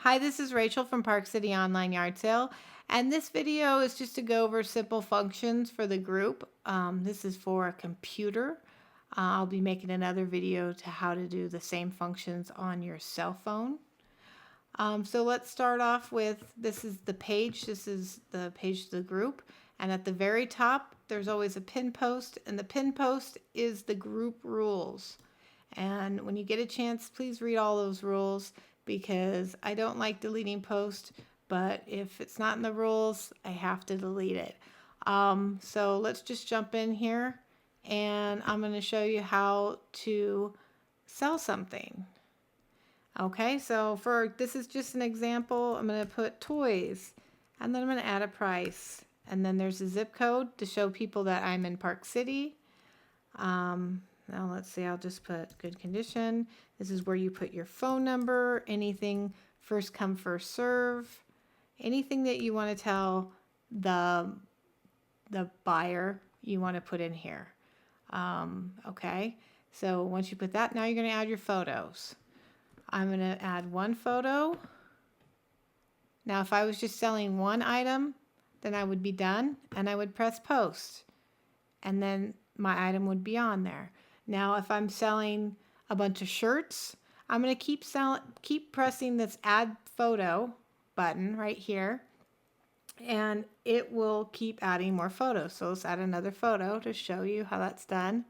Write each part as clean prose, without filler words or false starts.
Hi, this is Rachel from Park City Online Yard Sale, and this video is just to go over simple functions for the group. This is for a computer. I'll be making another video to how to do the same functions on your cell phone. So let's start off with, this is the page of the group, and at the very top there's always a pin post, and the pin post is the group rules. And when you get a chance, please read all those rules, because I don't like deleting posts, but if it's not in the rules, I have to delete it. So let's just jump in here, and I'm going to show you how to sell something. Okay, so this is just an example. I'm going to put toys, and then I'm going to add a price, and then there's a zip code to show people that I'm in Park City. Now let's see, I'll just put good condition. This is where you put your phone number, anything first come, first serve, anything that you want to tell the buyer you want to put in here. Okay, so once you put that, now you're going to add your photos. I'm going to add one photo. Now if I was just selling one item, then I would be done, and I would press post, and then my item would be on there. Now, if I'm selling a bunch of shirts, I'm going to keep pressing this add photo button right here, and it will keep adding more photos. So let's add another photo to show you how that's done.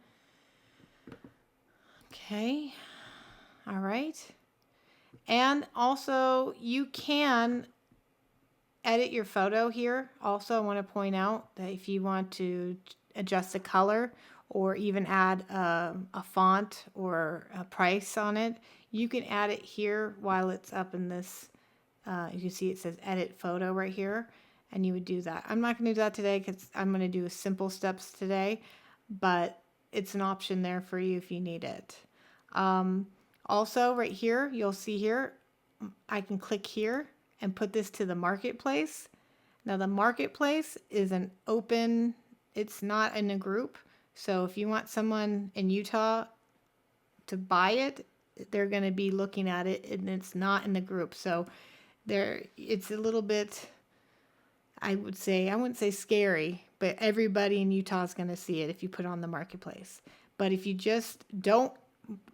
Okay. All right. And also you can edit your photo here. Also, I want to point out that if you want to adjust the color or even add a font or a price on it, you can add it here while it's up in this. You can see it says edit photo right here, and you would do that. I'm not going to do that today because I'm going to do simple steps today, but it's an option there for you if you need it. Also right here, you'll see here, I can click here and put this to the marketplace. Now the marketplace is an open, it's not in a group. So if you want someone in Utah to buy it, they're going to be looking at it, and it's not in the group. So it's a little bit, I wouldn't say scary, but everybody in Utah is going to see it if you put it on the marketplace. But if you just don't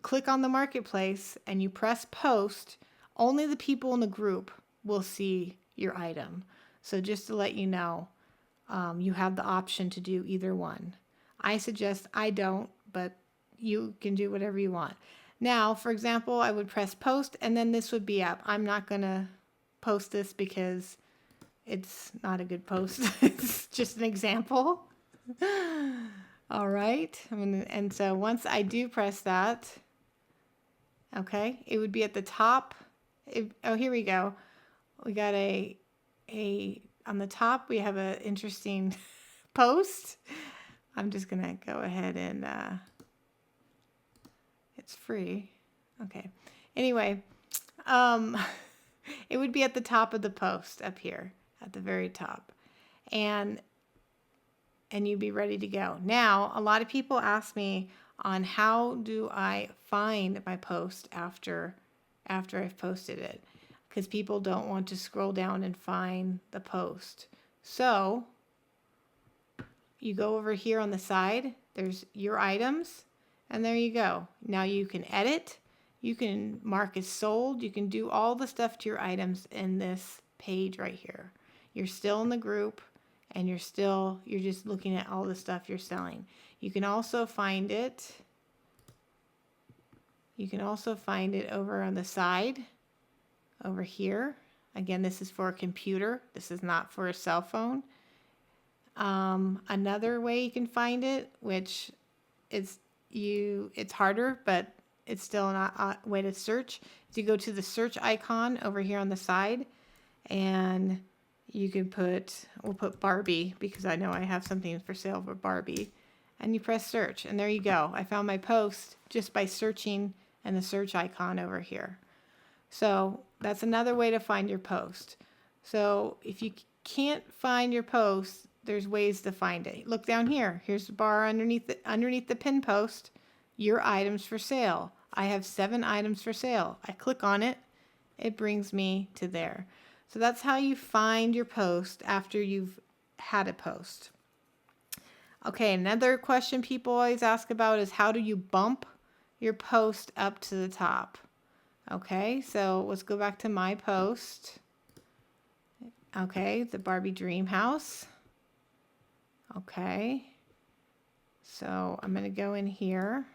click on the marketplace and you press post, only the people in the group will see your item. So just to let you know, you have the option to do either one. I suggest I don't, but you can do whatever you want. Now, for example, I would press post, and then this would be up. I'm not going to post this because it's not a good post. It's just an example. All right. And so once I do press that, okay, it would be at the top. Oh, here we go. We got on the top, we have an interesting post. I'm just going to go ahead and, it's free. Okay. Anyway, it would be at the top of the post up here at the very top, and you'd be ready to go. Now, a lot of people ask me on how do I find my post after I've posted it, because people don't want to scroll down and find the post. So you go over here on the side, there's your items, and there you go. Now you can edit, you can mark as sold, you can do all the stuff to your items in this page right here. You're still in the group, and you're just looking at all the stuff you're selling. You can also find it over on the side, over here. Again, this is for a computer. This is not for a cell phone. Another way you can find it, which it's harder, but it's still a way to search, is you go to the search icon over here on the side, and you can we'll put Barbie, because I know I have something for sale for Barbie, and you press search, and there you go. I found my post just by searching and the search icon over here. So that's another way to find your post. So if you can't find your post, there's ways to find it. Look down here. Here's the bar underneath the pin post, your items for sale. I have 7 items for sale. I click on it, it brings me to there. So that's how you find your post after you've had a post. Okay, another question people always ask about is how do you bump your post up to the top? Okay, so let's go back to my post. Okay, the Barbie Dream House. Okay, so I'm going to go in here.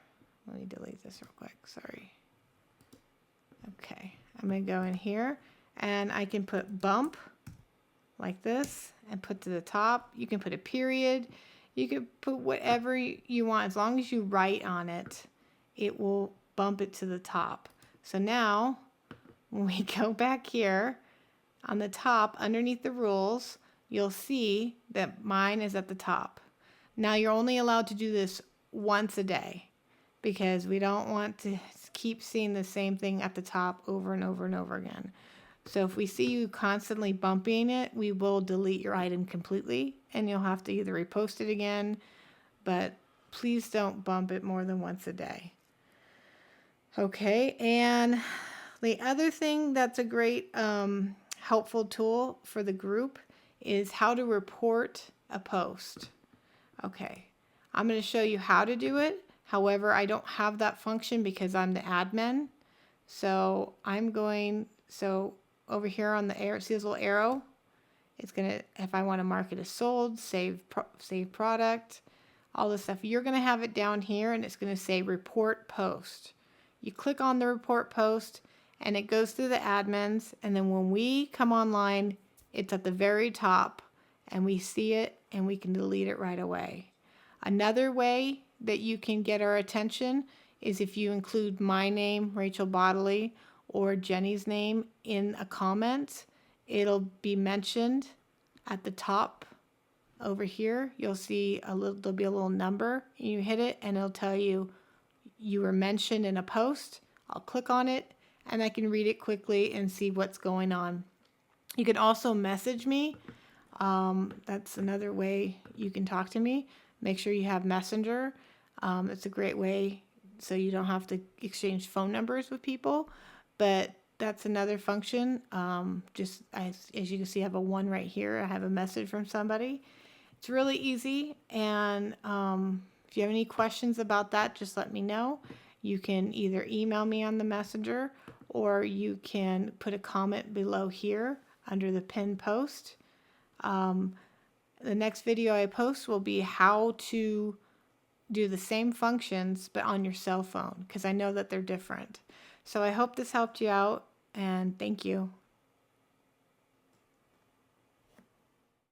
Let me delete this real quick. Sorry. Okay, I'm going to go in here and I can put bump like this and put to the top. You can put a period. You can put whatever you want. As long as you write on it, it will bump it to the top. So now when we go back here on the top underneath the rules, you'll see that mine is at the top. Now you're only allowed to do this once a day because we don't want to keep seeing the same thing at the top over and over and over again. So if we see you constantly bumping it, we will delete your item completely and you'll have to either repost it again, but please don't bump it more than once a day. Okay, and the other thing that's a great helpful tool for the group is how to report a post. Okay, I'm going to show you how to do it. However, I don't have that function because I'm the admin. So over here on the arrow, see this little arrow? It's going to, if I want to mark it as sold, save product, all this stuff, you're going to have it down here and it's going to say report post. You click on the report post and it goes through the admins, and then when we come online, it's at the very top and we see it and we can delete it right away. Another way that you can get our attention is if you include my name, Rachel Bodley, or Jenny's name in a comment. It'll be mentioned at the top over here. You'll see there'll be a little number. You hit it and it'll tell you you were mentioned in a post. I'll click on it and I can read it quickly and see what's going on. You can also message me. That's another way you can talk to me. Make sure you have Messenger. It's a great way so you don't have to exchange phone numbers with people, but that's another function. Just as you can see, I have a 1 right here. I have a message from somebody. It's really easy, and if you have any questions about that, just let me know. You can either email me on the Messenger or you can put a comment below here under the pinned post. The next video I post will be how to do the same functions but on your cell phone, because I know that they're different. So I hope this helped you out, and thank you.